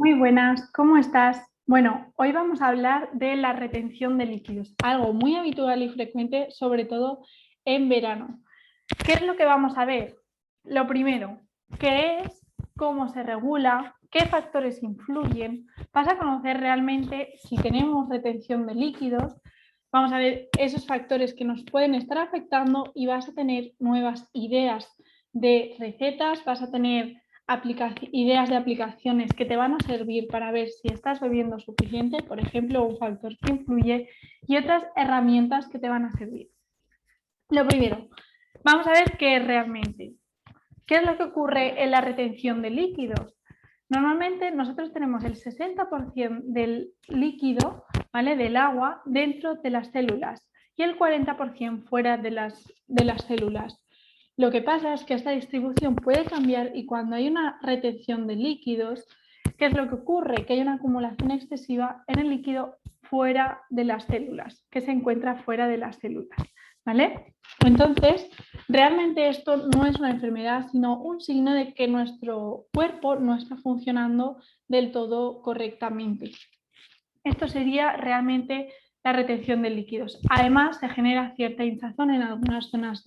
Muy buenas, ¿cómo estás? Bueno, hoy vamos a hablar de la retención de líquidos, algo muy habitual y frecuente, sobre todo en verano. ¿Qué es lo que vamos a ver? Lo primero, ¿qué es? ¿Cómo se regula? ¿Qué factores influyen? Vas a conocer realmente si tenemos retención de líquidos. Vamos a ver esos factores que nos pueden estar afectando y vas a tener nuevas ideas de recetas, vas a tener ideas de aplicaciones que te van a servir para ver si estás bebiendo suficiente, por ejemplo, un factor que influye, y otras herramientas que te van a servir. Lo primero, vamos a ver qué es realmente. ¿Qué es lo que ocurre en la retención de líquidos? Normalmente nosotros tenemos el 60% del líquido, ¿vale?, del agua dentro de las células y el 40% fuera de las células. Lo que pasa es que esta distribución puede cambiar y cuando hay una retención de líquidos, ¿qué es lo que ocurre? Que hay una acumulación excesiva en el líquido fuera de las células, que se encuentra fuera de las células, ¿vale? Entonces, realmente esto no es una enfermedad, sino un signo de que nuestro cuerpo no está funcionando del todo correctamente. Esto sería realmente la retención de líquidos. Además, se genera cierta hinchazón en algunas zonas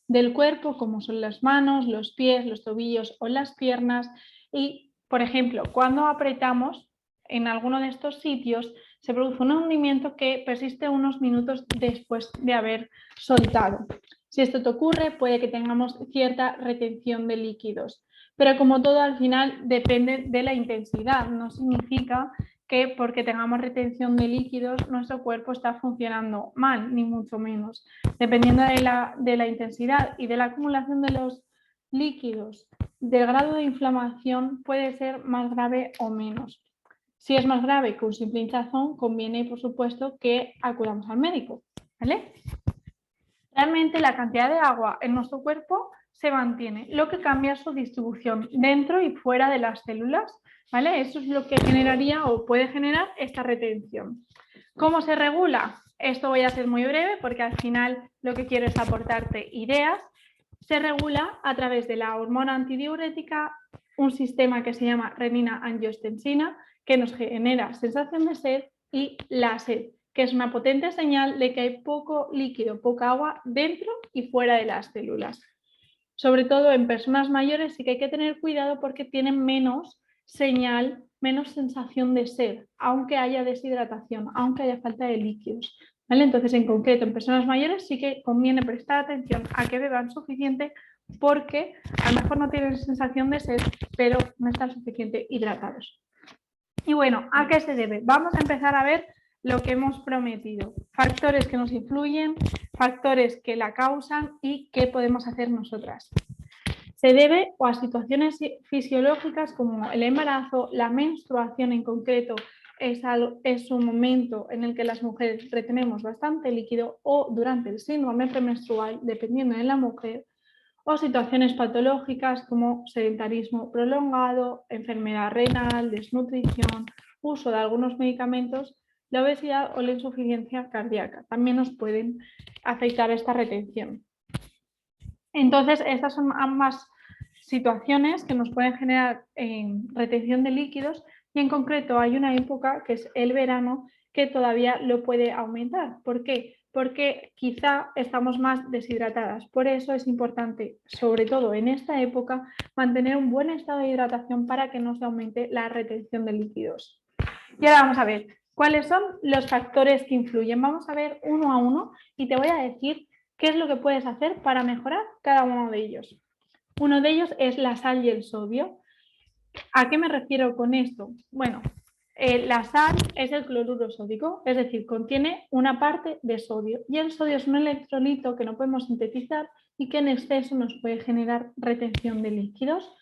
del cuerpo, como son las manos, los pies, los tobillos o las piernas. Y, por ejemplo, cuando apretamos en alguno de estos sitios, se produce un hundimiento que persiste unos minutos después de haber soltado. Si esto te ocurre, puede que tengamos cierta retención de líquidos. Pero como todo, al final depende de la intensidad. No significa que porque tengamos retención de líquidos nuestro cuerpo está funcionando mal, ni mucho menos. Dependiendo de la intensidad y de la acumulación de los líquidos, del grado de inflamación puede ser más grave o menos. Si es más grave que un simple hinchazón, conviene, por supuesto, que acudamos al médico, ¿vale? Realmente la cantidad de agua en nuestro cuerpo se mantiene, lo que cambia es su distribución dentro y fuera de las células, ¿vale? Eso es lo que generaría o puede generar esta retención. ¿Cómo se regula? Esto voy a ser muy breve porque al final lo que quiero es aportarte ideas. Se regula a través de la hormona antidiurética, un sistema que se llama renina-angiostensina, que nos genera sensación de sed, y la sed, que es una potente señal de que hay poco líquido, poca agua dentro y fuera de las células. Sobre todo en personas mayores sí que hay que tener cuidado porque tienen menos señal, menos sensación de sed, aunque haya deshidratación, aunque haya falta de líquidos, ¿vale? Entonces, en concreto, en personas mayores sí que conviene prestar atención a que beban suficiente porque a lo mejor no tienen sensación de sed, pero no están suficientemente hidratados. Y bueno, ¿a qué se debe? Vamos a empezar a ver lo que hemos prometido. Factores que nos influyen, factores que la causan y qué podemos hacer nosotras. Se debe a situaciones fisiológicas como el embarazo, la menstruación en concreto es un momento en el que las mujeres retenemos bastante líquido, o durante el síndrome premenstrual, dependiendo de la mujer, o situaciones patológicas como sedentarismo prolongado, enfermedad renal, desnutrición, uso de algunos medicamentos, la obesidad o la insuficiencia cardíaca. También nos pueden afectar esta retención. Entonces, estas son ambas situaciones que nos pueden generar retención de líquidos, y en concreto hay una época, que es el verano, que todavía lo puede aumentar. ¿Por qué? Porque quizá estamos más deshidratadas. Por eso es importante, sobre todo en esta época, mantener un buen estado de hidratación para que no se aumente la retención de líquidos. Y ahora vamos a ver cuáles son los factores que influyen. Vamos a ver uno a uno y te voy a decir qué es lo que puedes hacer para mejorar cada uno de ellos. Uno de ellos es la sal y el sodio. ¿A qué me refiero con esto? Bueno, la sal es el cloruro sódico, es decir, contiene una parte de sodio, y el sodio es un electrolito que no podemos sintetizar y que en exceso nos puede generar retención de líquidos.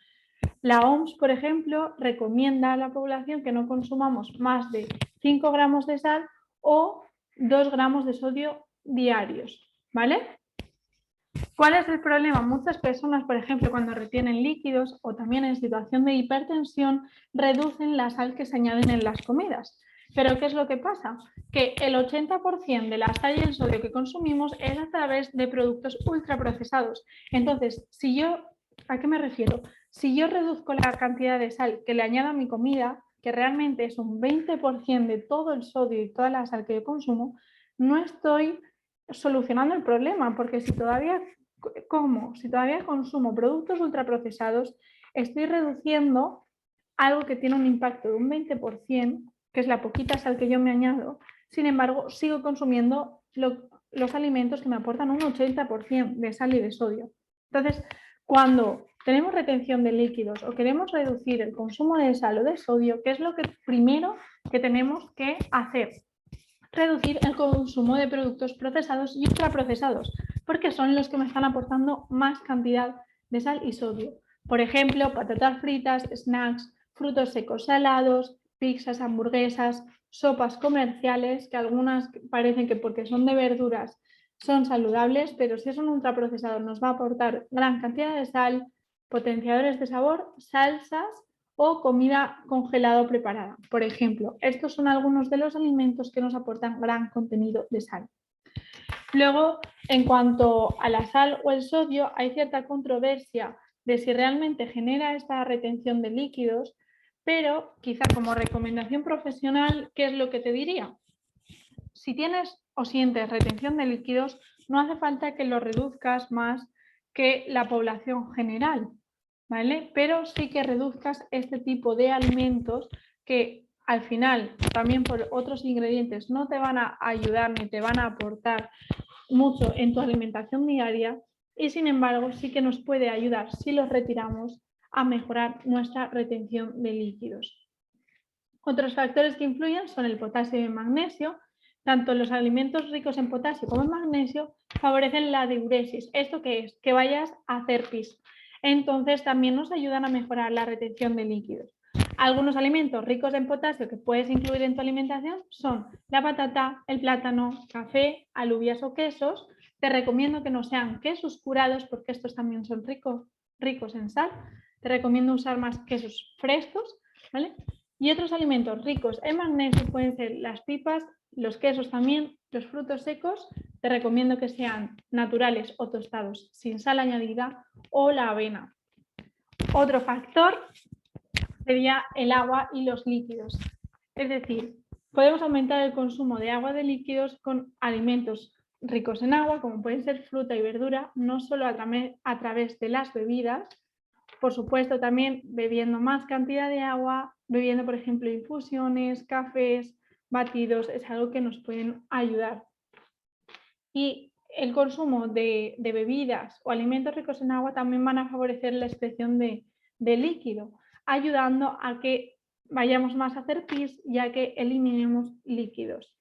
La OMS, por ejemplo, recomienda a la población que no consumamos más de 5 gramos de sal o 2 gramos de sodio diarios, ¿vale? ¿Cuál es el problema? Muchas personas, por ejemplo, cuando retienen líquidos o también en situación de hipertensión, reducen la sal que se añaden en las comidas. ¿Pero qué es lo que pasa? Que el 80% de la sal y el sodio que consumimos es a través de productos ultraprocesados. Entonces, ¿a qué me refiero? Si yo reduzco la cantidad de sal que le añado a mi comida, que realmente es un 20% de todo el sodio y toda la sal que yo consumo, no estoy solucionando el problema, porque si todavía consumo productos ultraprocesados, estoy reduciendo algo que tiene un impacto de un 20%, que es la poquita sal que yo me añado. Sin embargo, sigo consumiendo los alimentos que me aportan un 80% de sal y de sodio. Entonces, cuando tenemos retención de líquidos o queremos reducir el consumo de sal o de sodio, ¿qué es lo primero que tenemos que hacer? Reducir el consumo de productos procesados y ultraprocesados, porque son los que me están aportando más cantidad de sal y sodio. Por ejemplo, patatas fritas, snacks, frutos secos salados, pizzas, hamburguesas, sopas comerciales, que algunas parecen que porque son de verduras son saludables, pero si es un ultraprocesador nos va a aportar gran cantidad de sal, potenciadores de sabor, salsas o comida congelada o preparada. Por ejemplo, estos son algunos de los alimentos que nos aportan gran contenido de sal. Luego, en cuanto a la sal o el sodio, hay cierta controversia de si realmente genera esta retención de líquidos, pero quizá como recomendación profesional, ¿qué es lo que te diría? Si tienes o sientes retención de líquidos, no hace falta que lo reduzcas más que la población general, ¿vale? Pero sí que reduzcas este tipo de alimentos que al final, también por otros ingredientes, no te van a ayudar ni te van a aportar mucho en tu alimentación diaria y sin embargo sí que nos puede ayudar si los retiramos a mejorar nuestra retención de líquidos. Otros factores que influyen son el potasio y el magnesio. Tanto los alimentos ricos en potasio como en magnesio favorecen la diuresis. ¿Esto qué es? Que vayas a hacer pis. Entonces también nos ayudan a mejorar la retención de líquidos. Algunos alimentos ricos en potasio que puedes incluir en tu alimentación son la patata, el plátano, café, alubias o quesos. Te recomiendo que no sean quesos curados porque estos también son ricos en sal. Te recomiendo usar más quesos frescos, ¿vale? Y otros alimentos ricos en magnesio pueden ser las pipas, los quesos también, los frutos secos. Te recomiendo que sean naturales o tostados sin sal añadida, o la avena. Otro factor sería el agua y los líquidos. Es decir, podemos aumentar el consumo de agua de líquidos con alimentos ricos en agua, como pueden ser fruta y verdura, no solo a través de las bebidas. Por supuesto, también bebiendo más cantidad de agua, bebiendo, por ejemplo, infusiones, cafés, batidos, es algo que nos pueden ayudar. Y el consumo de bebidas o alimentos ricos en agua también van a favorecer la excreción de líquido, ayudando a que vayamos más a hacer pis y a que eliminemos líquidos.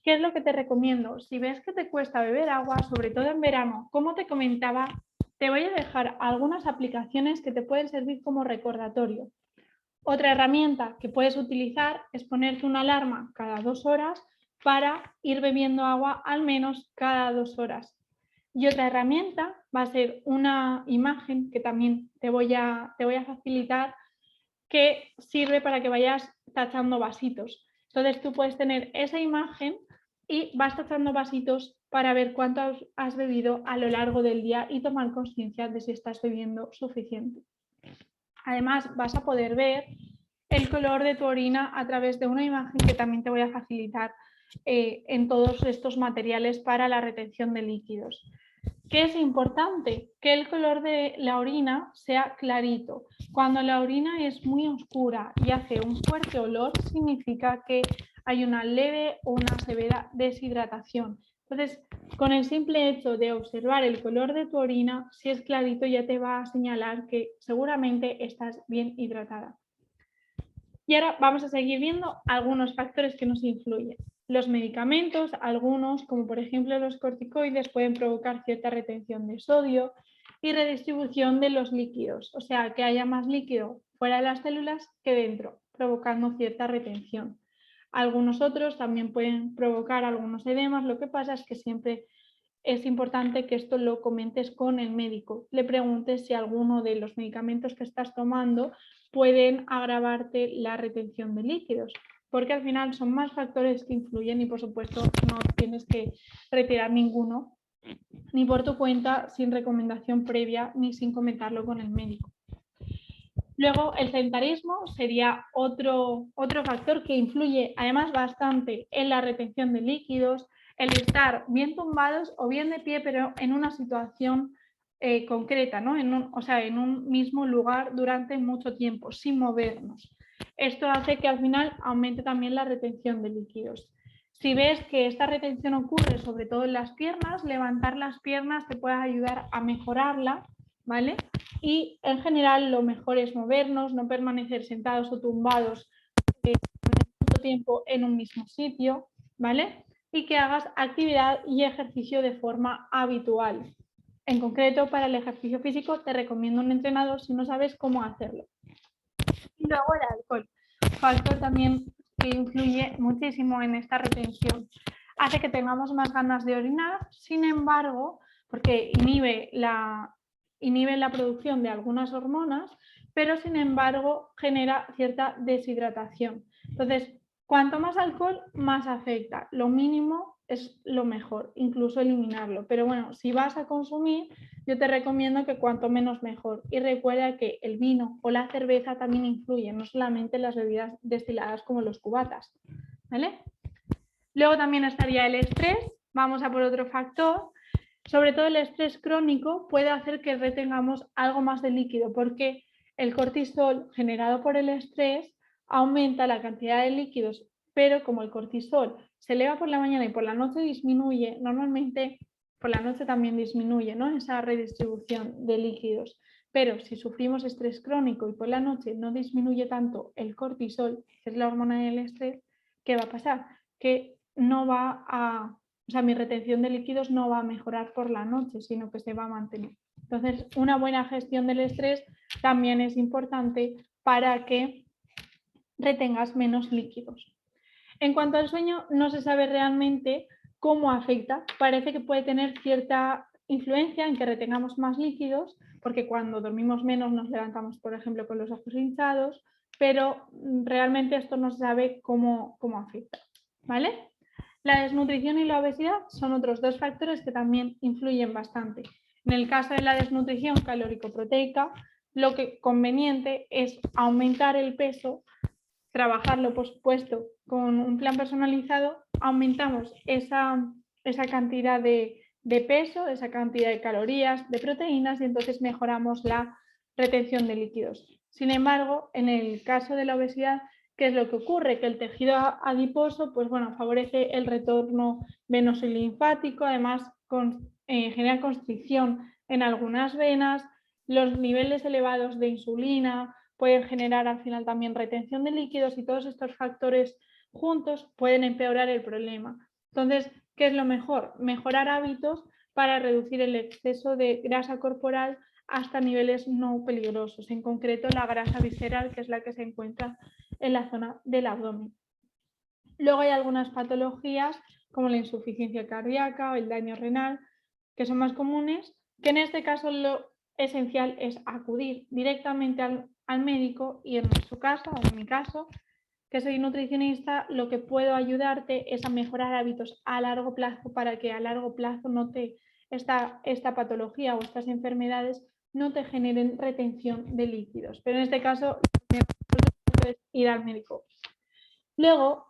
¿Qué es lo que te recomiendo? Si ves que te cuesta beber agua, sobre todo en verano, como te comentaba, te voy a dejar algunas aplicaciones que te pueden servir como recordatorio. Otra herramienta que puedes utilizar es ponerte una alarma cada 2 horas para ir bebiendo agua al menos cada 2 horas. Y otra herramienta va a ser una imagen que también te voy a facilitar, que sirve para que vayas tachando vasitos. Entonces tú puedes tener esa imagen y vas tachando vasitos para ver cuánto has bebido a lo largo del día y tomar conciencia de si estás bebiendo suficiente. Además, vas a poder ver el color de tu orina a través de una imagen que también te voy a facilitar en todos estos materiales para la retención de líquidos. ¿Qué es importante? Que el color de la orina sea clarito. Cuando la orina es muy oscura y hace un fuerte olor, significa que hay una leve o una severa deshidratación. Entonces, con el simple hecho de observar el color de tu orina, si es clarito, ya te va a señalar que seguramente estás bien hidratada. Y ahora vamos a seguir viendo algunos factores que nos influyen. Los medicamentos, algunos, como por ejemplo los corticoides, pueden provocar cierta retención de sodio y redistribución de los líquidos, o sea, que haya más líquido fuera de las células que dentro, provocando cierta retención. Algunos otros también pueden provocar algunos edemas. Lo que pasa es que siempre es importante que esto lo comentes con el médico. Le preguntes si alguno de los medicamentos que estás tomando pueden agravarte la retención de líquidos, porque al final son más factores que influyen y por supuesto no tienes que retirar ninguno, ni por tu cuenta, sin recomendación previa, ni sin comentarlo con el médico. Luego, el sedentarismo sería otro factor que influye además bastante en la retención de líquidos, el estar bien tumbados o bien de pie, pero en una situación concreta, ¿no? O sea, en un mismo lugar durante mucho tiempo, sin movernos. Esto hace que al final aumente también la retención de líquidos. Si ves que esta retención ocurre sobre todo en las piernas, levantar las piernas te puede ayudar a mejorarla, ¿vale? Y en general lo mejor es movernos, no permanecer sentados o tumbados mucho tiempo en un mismo sitio, ¿vale? Y que hagas actividad y ejercicio de forma habitual. En concreto, para el ejercicio físico te recomiendo un entrenador si no sabes cómo hacerlo. Y luego el alcohol, factor también que influye muchísimo en esta retención. Hace que tengamos más ganas de orinar, sin embargo, porque inhibe la producción de algunas hormonas, pero sin embargo genera cierta deshidratación. Entonces, cuanto más alcohol, más afecta. Lo mínimo es lo mejor, incluso eliminarlo. Pero bueno, si vas a consumir, yo te recomiendo que cuanto menos mejor. Y recuerda que el vino o la cerveza también influyen, no solamente las bebidas destiladas como los cubatas, ¿vale? Luego también estaría el estrés. Vamos a por otro factor. Sobre todo el estrés crónico puede hacer que retengamos algo más de líquido porque el cortisol generado por el estrés aumenta la cantidad de líquidos, pero como el cortisol se eleva por la mañana y por la noche disminuye, normalmente por la noche también disminuye, ¿no? Esa redistribución de líquidos. Pero si sufrimos estrés crónico y por la noche no disminuye tanto el cortisol, que es la hormona del estrés, ¿qué va a pasar? Que no va a, o sea, mi retención de líquidos no va a mejorar por la noche, sino que se va a mantener. Entonces, una buena gestión del estrés también es importante para que retengas menos líquidos. En cuanto al sueño, no se sabe realmente cómo afecta. Parece que puede tener cierta influencia en que retengamos más líquidos, porque cuando dormimos menos nos levantamos, por ejemplo, con los ojos hinchados, pero realmente esto no se sabe cómo afecta, ¿vale? La desnutrición y la obesidad son otros dos factores que también influyen bastante. En el caso de la desnutrición calórico-proteica, lo que conveniente es aumentar el peso, trabajarlo, por supuesto, con un plan personalizado, aumentamos esa cantidad de peso, esa cantidad de calorías, de proteínas y entonces mejoramos la retención de líquidos. Sin embargo, en el caso de la obesidad, ¿qué es lo que ocurre? Que el tejido adiposo, pues bueno, favorece el retorno venoso y linfático, además genera constricción en algunas venas, los niveles elevados de insulina pueden generar al final también retención de líquidos y todos estos factores juntos pueden empeorar el problema. Entonces, ¿qué es lo mejor? Mejorar hábitos para reducir el exceso de grasa corporal hasta niveles no peligrosos, en concreto la grasa visceral, que es la que se encuentra en la zona del abdomen. Luego hay algunas patologías como la insuficiencia cardíaca o el daño renal, que son más comunes, que en este caso lo esencial es acudir directamente al médico y en su caso, o en mi caso, que soy nutricionista, lo que puedo ayudarte es a mejorar hábitos a largo plazo para que a largo plazo no esta patología o estas enfermedades no te generen retención de líquidos. Pero en este caso, es ir al médico. Luego,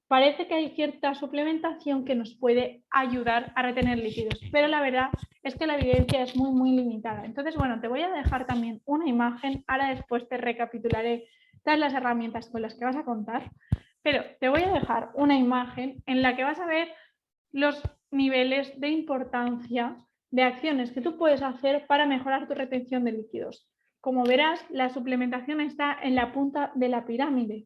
parece que hay cierta suplementación que nos puede ayudar a retener líquidos, pero la verdad es que la evidencia es muy limitada. Entonces, bueno, te voy a dejar también una imagen, ahora después te recapitularé todas las herramientas con las que vas a contar, pero te voy a dejar una imagen en la que vas a ver los niveles de importancia de acciones que tú puedes hacer para mejorar tu retención de líquidos. Como verás, la suplementación está en la punta de la pirámide.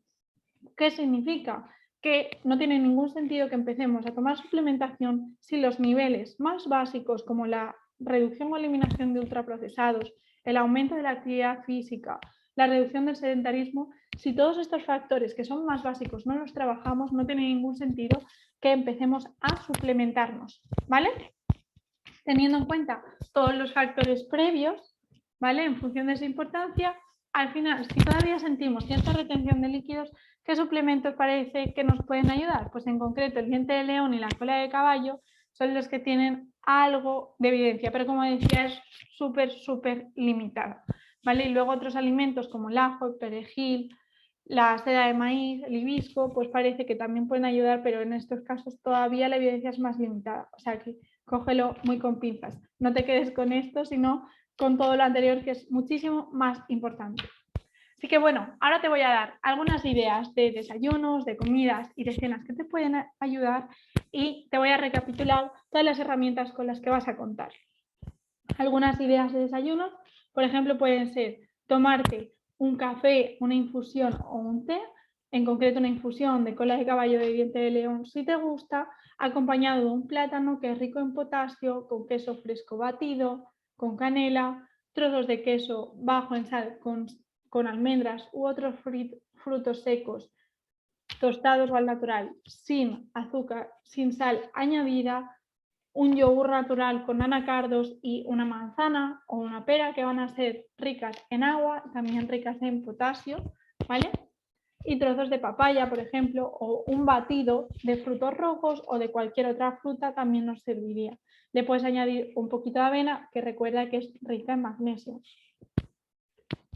¿Qué significa? Que no tiene ningún sentido que empecemos a tomar suplementación si los niveles más básicos como la reducción o eliminación de ultraprocesados, el aumento de la actividad física, la reducción del sedentarismo, si todos estos factores que son más básicos no los trabajamos, no tiene ningún sentido que empecemos a suplementarnos, ¿vale? Teniendo en cuenta todos los factores previos, ¿vale? En función de esa importancia, al final, si todavía sentimos cierta retención de líquidos, ¿qué suplementos parece que nos pueden ayudar? Pues en concreto el diente de león y la cola de caballo son los que tienen algo de evidencia, pero como decía es súper limitado. ¿vale? Y luego otros alimentos como el ajo, el perejil, la seda de maíz, el hibisco, pues parece que también pueden ayudar, pero en estos casos todavía la evidencia es más limitada. O sea que cógelo muy con pinzas. No te quedes con esto, sino con todo lo anterior, que es muchísimo más importante. Así que bueno, ahora te voy a dar algunas ideas de desayunos, de comidas y de cenas que te pueden ayudar y te voy a recapitular todas las herramientas con las que vas a contar. Algunas ideas de desayunos, por ejemplo, pueden ser tomarte un café, una infusión o un té, en concreto una infusión de cola de caballo de diente de león si te gusta, acompañado de un plátano que es rico en potasio, con queso fresco batido, con canela, trozos de queso bajo en sal con almendras u otros frutos secos tostados o al natural, sin azúcar, sin sal añadida, un yogur natural con anacardos y una manzana o una pera que van a ser ricas en agua, también ricas en potasio, ¿vale? Y trozos de papaya, por ejemplo, o un batido de frutos rojos o de cualquier otra fruta también nos serviría. Le puedes añadir un poquito de avena, que recuerda que es rica en magnesio.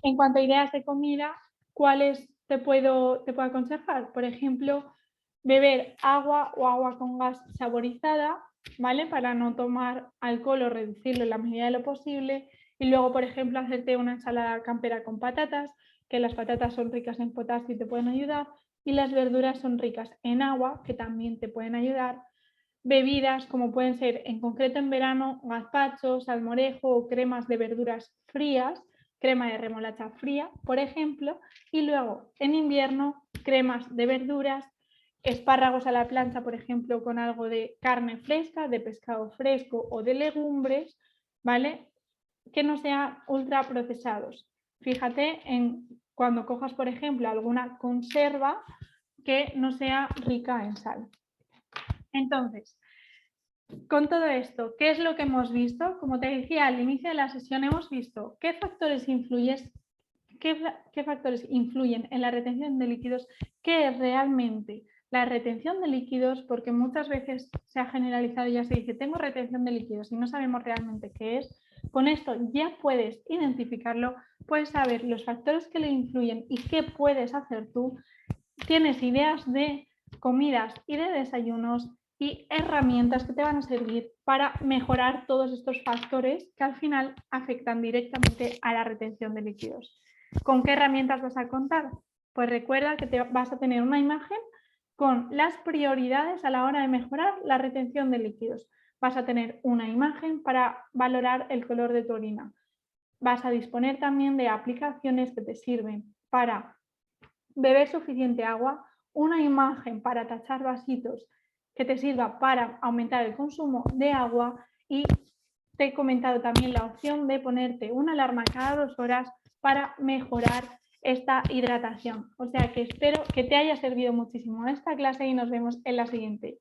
En cuanto a ideas de comida, ¿cuáles te puedo aconsejar? Por ejemplo, beber agua o agua con gas saborizada, ¿vale? Para no tomar alcohol o reducirlo en la medida de lo posible. Y luego, por ejemplo, hacerte una ensalada campera con patatas, que las patatas son ricas en potasio y te pueden ayudar. Y las verduras son ricas en agua, que también te pueden ayudar. Bebidas como pueden ser, en concreto en verano, gazpacho, salmorejo o cremas de verduras frías, crema de remolacha fría, por ejemplo, y luego en invierno cremas de verduras, espárragos a la plancha, por ejemplo, con algo de carne fresca, de pescado fresco o de legumbres, ¿vale? Que no sean ultraprocesados. Fíjate en cuando cojas, por ejemplo, alguna conserva que no sea rica en sal. Entonces, con todo esto, ¿qué es lo que hemos visto? Como te decía al inicio de la sesión, hemos visto qué factores influyen en la retención de líquidos, qué es realmente la retención de líquidos, porque muchas veces se ha generalizado y ya se dice, tengo retención de líquidos y no sabemos realmente qué es. Con esto ya puedes identificarlo, puedes saber los factores que le influyen y qué puedes hacer tú. Tienes ideas de comidas y de desayunos y herramientas que te van a servir para mejorar todos estos factores que al final afectan directamente a la retención de líquidos. ¿Con qué herramientas vas a contar? Pues recuerda que vas a tener una imagen con las prioridades a la hora de mejorar la retención de líquidos. Vas a tener una imagen para valorar el color de tu orina. Vas a disponer también de aplicaciones que te sirven para beber suficiente agua, una imagen para tachar vasitos que te sirva para aumentar el consumo de agua y te he comentado también la opción de ponerte una alarma cada 2 horas para mejorar esta hidratación. O sea que espero que te haya servido muchísimo esta clase y nos vemos en la siguiente.